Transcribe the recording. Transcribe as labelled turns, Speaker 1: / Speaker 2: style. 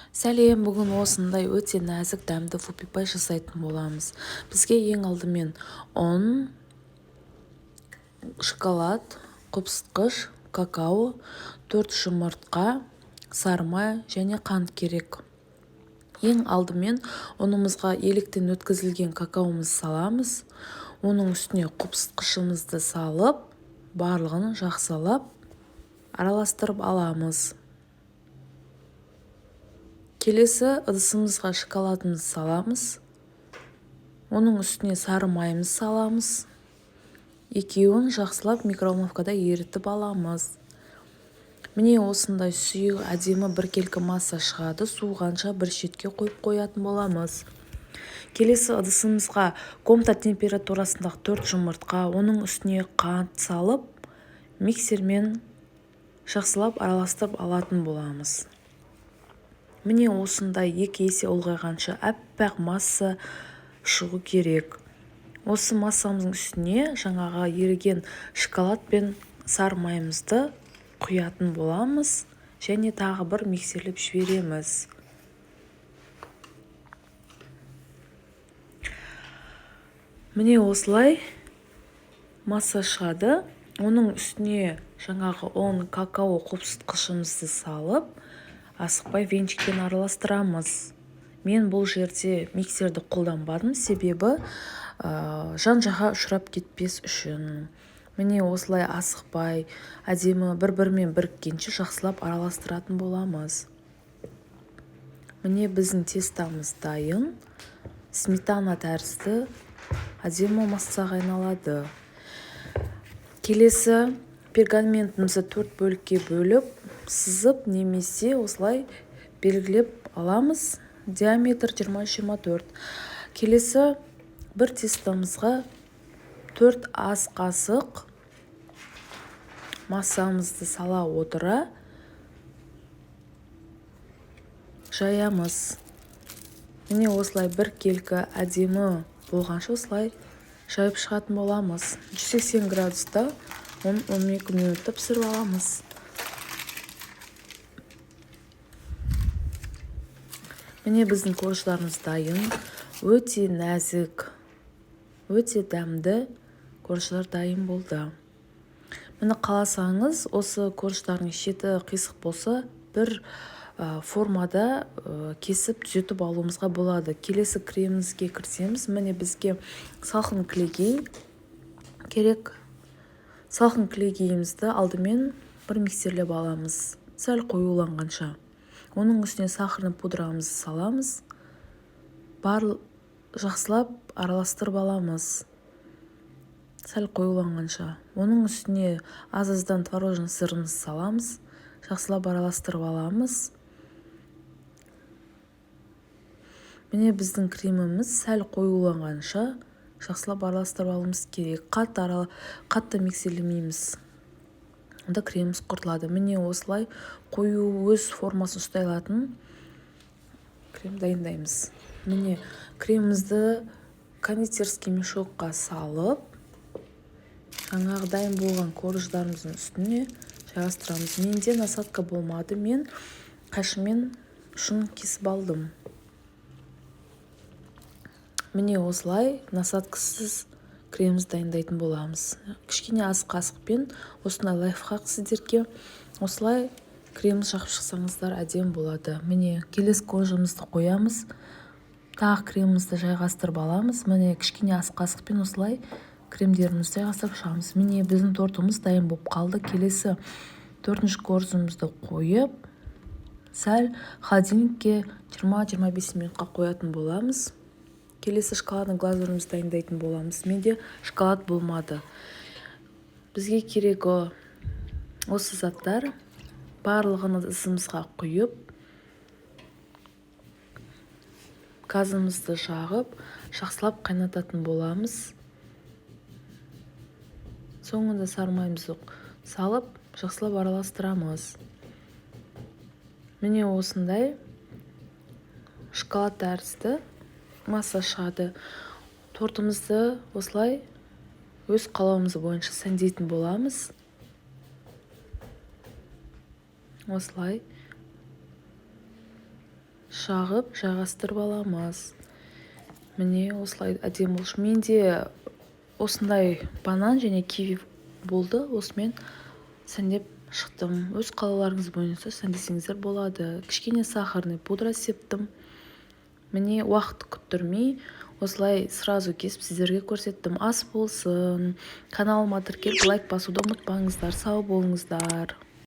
Speaker 1: Сәлем, бүгін осындай өте нәзік дәмді фупипай жасайтын боламыз. Бізге ең алдымен ұн, шоколад, қопсытқыш, какао, 4 жұмыртқа, сары май және қант керек. Ең алдымен ұнымызға електен өткізілген какаомызды саламыз. Оның үстіне қопсытқышымызды салып, барлығын жақсылап араластырып аламыз. Келесі ыдысымызға шоколадымызды саламыз. Оның үстіне сары майымызды саламыз. Екеуін жақсылап микроволновкада ерітіп аламыз. Міне осындай сұйық әдемі біркелкі масса шығады. Суығанша бір шетке қойып қоятын боламыз. Келесі ыдысымызға комната температурасындағы 4 жұмыртқа, оның үстіне қант салып, миксермен жақсылап араластырып алатын боламыз. Міне осындай 2 есе ұлғайғанша әппақ масса шығу керек. Осы массамыздың үстіне жаңағы еріген шоколад пен сары майымызды құятын боламыз және тағы бір миксерлеп жібереміз. Міне осылай масса шығады. Оның үстіне жаңағы ұн, какао қопсытқышымызды салып, асықпай венчикпен араластырамыз. Мен бұл жерде миксерді қолданбадым, себебі жан-жаққа ұшырап кетпес үшін. Міне осылай асықпай, әдемі бір-бірімен біріккенше жақсылап араластыратын боламыз. Міне біздің тестамыз дайын. Сметана тәрізді әдемі массаға айналады. Келесі пергаментімізді 4 бөлікке бөліп, сызып немесе осылай белгілеп аламыз. Диаметр 20-24. Келесі бір тестамызға 4 ас қасық массамызды сала отыра жаямыз. Міне осылай біркелкі әдемі болғанша осылай жайып шығатын боламыз. 180 градуста 10-12 минутта пісіріп аламыз. Міне біздің корждарымыз дайын. Өте нәзік, өте дәмді корждар дайын болды. Мені қаласаңыз, осы корждардың шеті қисық болса, бір формада кесіп түзетіп алуымызға болады. Келесі кремімізге кірсеміз, міне бізге салқын кілегей керек. Салқын кілегейімізді алдымен бір миксерлеп аламыз, сәл қоюланғанша. Оның үстіне сахарный пудрамызды саламыз. Жақсылап араластырып аламыз, сәл қоюланғанша. Оның үстіне аз-аздан творожный сырымызды саламыз. Жақсылап араластырып аламыз. Міне біздің креміміз сәл қоюланғанша жақсылап араластырып алуымыз керек. Қатты миксерлемейміз. Онда креміміз құртылады. Міне осылай қою өз формасын ұстай алатын крем дайындаймыз. Міне кремімізді кондитерский мешокқа салып, жаңағы дайын болған корждарымыздың үстіне жайғастырамыз. Менде насадка болмады, мен қайшымен ұшын кесіп алдым. Міне осылай насадкасыз креміміз дайындайтын боламыз. Кішкене ас қасықпен осындай лайфхак сіздерге. Осылай креміміз жақып шықсаңыздар әдемі болады. Міне келесі коржымызды қоямыз. Тағы кремімізді жайғастырып аламыз. Міне кішкене ас қасықпен осылай кремдерімізді жайғастырып шығамыз. Міне біздің тортымыз дайын болып қалды. Келесі 4-ші коржымызды қойып, сәл холодильникке 20-25 минутқа қоятын боламыз. Келесі шоколадный глазурымызды дайындайтын боламыз. Менде шоколад болмады. Бізге керек осы заттар. Барлығын ыдысымызға құйып, газымызды жағып, жақсылап қайнататын боламыз. Соңында сары майымызды салып, жақсылап араластырамыз. Міне осындай шоколад тәрізді масса шығады. Тортымызды осылай өз қалауымыз бойынша сәндейтін боламыз. Осылай шағып жайғастырып аламыз. Міне осылай әдемі болшы. Менде осындай банан және киви болды. Осымен сәндеп шықтым. Өз қалаларыңыз бойынша сәндесеңіздер болады. Кішкене сахарный пудра септім. Міне уақыт күттірмей осылай сразу кесіп сіздерге көрсеттім. Ас болсын. Каналыма тіркеліп лайк басуды ұмытпаңыздар. Сау болыңыздар.